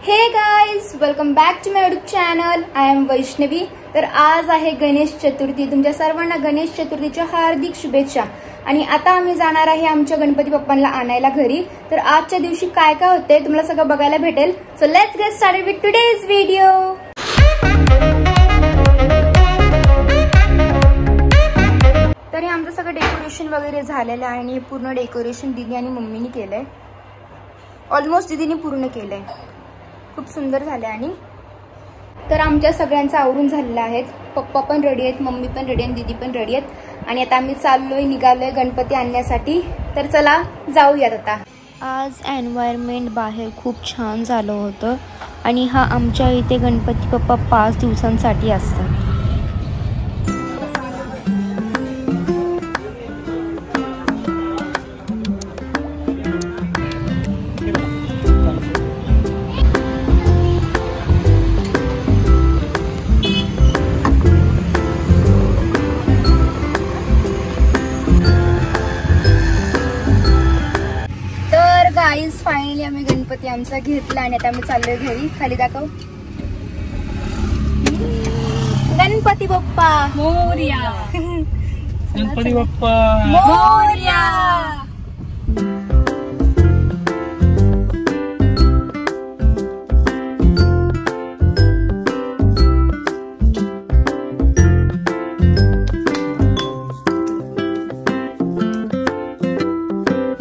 हे guys, welcome back to my YouTube channel. I am Vaishnavi. तर आज आहे गणेश चतुर्थी. तुमच्या सर्वांना गणेश चतुर्थीच्या हार्दिक शुभेच्छा. आणि आता आम्ही जाणार आहे आमच्या गणपती बाप्पांना आणायला घरी. तर आजच्या दिवशी काय काय होते तुम्हाला सगळं बघायला भेटेल. So let's get started with today's video. तर हे आमचं सगळं डेकोरेशन वगैरे झालेलं आहे आणि पूर्ण डेकोरेशन दीदी आणि मम्मीने केलंय. ऑलमोस्ट दीदीने पूर्ण केलंय. खूप सुंदर झाले. आणि तर आमच्या सगळ्यांचं आवरून झालेलं आहे. पप्पा पण रेडी आहेत, मम्मी पण रेडी आहे, दीदी पण रेडी आहेत. आणि आता आम्ही निघालोय गणपती आणण्यासाठी. तर चला जाऊयात आता. आज एन्व्हायरमेंट बाहेर खूप छान झालं होतं. आणि हा आमच्या इथे गणपती बाप्पा 5 दिवसांसाठी असतात. गाईज फायनली आम्ही गणपती आमचा घेतला आणि आता आम्ही चाललोय घरी. खाली दाखव. गणपती बाप्पा मोरया. गणपती बाप्पा मोरया.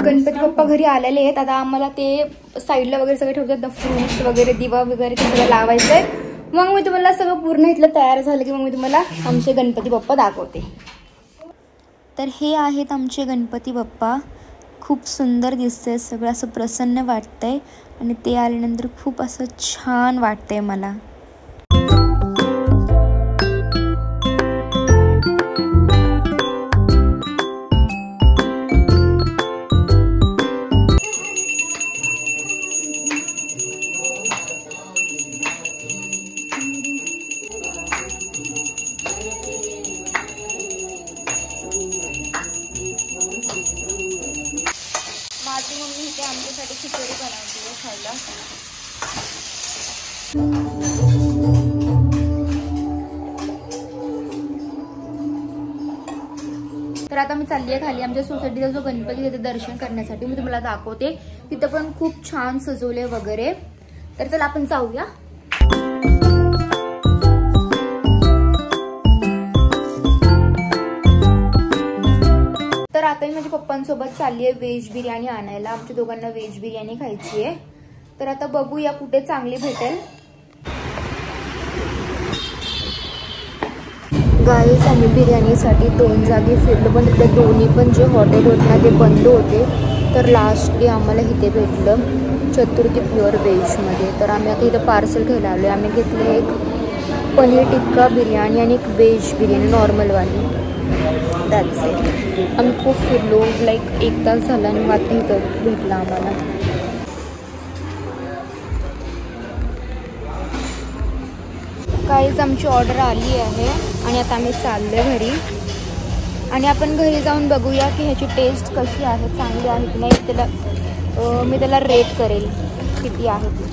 गणपती बाप्पा घरी आलेले आहेत. आता आम्हाला ते साईडला वगैरे सगळे ठेवतात, फ्रुट्स वगैरे, दिवा वगैरे ते सगळं लावायचंय. मग मी तुम्हाला सगळं पूर्ण इथलं तयार झालं की मग मी तुम्हाला आमचे गणपती बाप्पा दाखवते. तर हे आहेत आमचे गणपती बाप्पा. खूप सुंदर दिसतंय, सगळं असं प्रसन्न वाटतंय आणि ते आल्यानंतर खूप असं छान वाटतंय मला. माझी मम्मी इथे आमच्यासाठी खिचडी बनवते खायला. तर आता मी चालली आहे खाली. आमच्या सोसायटीचा जो गणपती तिथे दर्शन करण्यासाठी मी तुम्हाला दाखवते. तिथं पण खूप छान सजवले वगैरे. तर चला आपण जाऊया. तर आता मी माझ्या पप्पांसोबत चालली आहे व्हेज बिर्याणी आणायला. आमच्या दोघांना व्हेज बिर्याणी खायची आहे. तर आता बघूया कुठे चांगली भेटेल. गाईस, आम्ही बिर्याणीसाठी 2 जागी फिरलो पण तिथे दोन्ही पण जे हॉटेल होते ना ते बंद होते. तर लास्टली आम्हाला इथे भेटलं चतुर्थी प्युअर व्हेजमध्ये. तर आम्ही आता इथं पार्सल घ्यायला आलो. आम्ही घेतले एक पनीर टिक्का बिर्याणी आणि एक व्हेज बिर्याणी नॉर्मलवाली. That's it. आम्ही खूप फिरलो, लाईक 1 तास झाला आणि आता इथं भेटला आम्हाला. काहीच आमची ऑर्डर आली आहे आणि आता आम्ही चाललो आहे घरी. आणि आपण घरी जाऊन बघूया की ह्याची टेस्ट कशी आहे, चांगली आहे की नाही. त्याला मी त्याला रेट करेल किती आहे ती.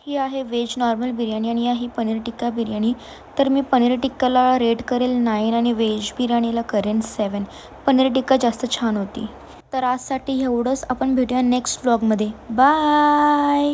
ही आहे व्हेज नॉर्मल बिर्याणी आणि ही पनीर टिक्का बिर्याणी. तर मी पनीर टिक्काला रेट करेल 9 आणि व्हेज बिर्याणीला करेन 7. पनीर टिक्का जास्त छान होती. तर आजसाठी एवढंच. आपण भेटूया नेक्स्ट व्लॉगमध्ये. बाय.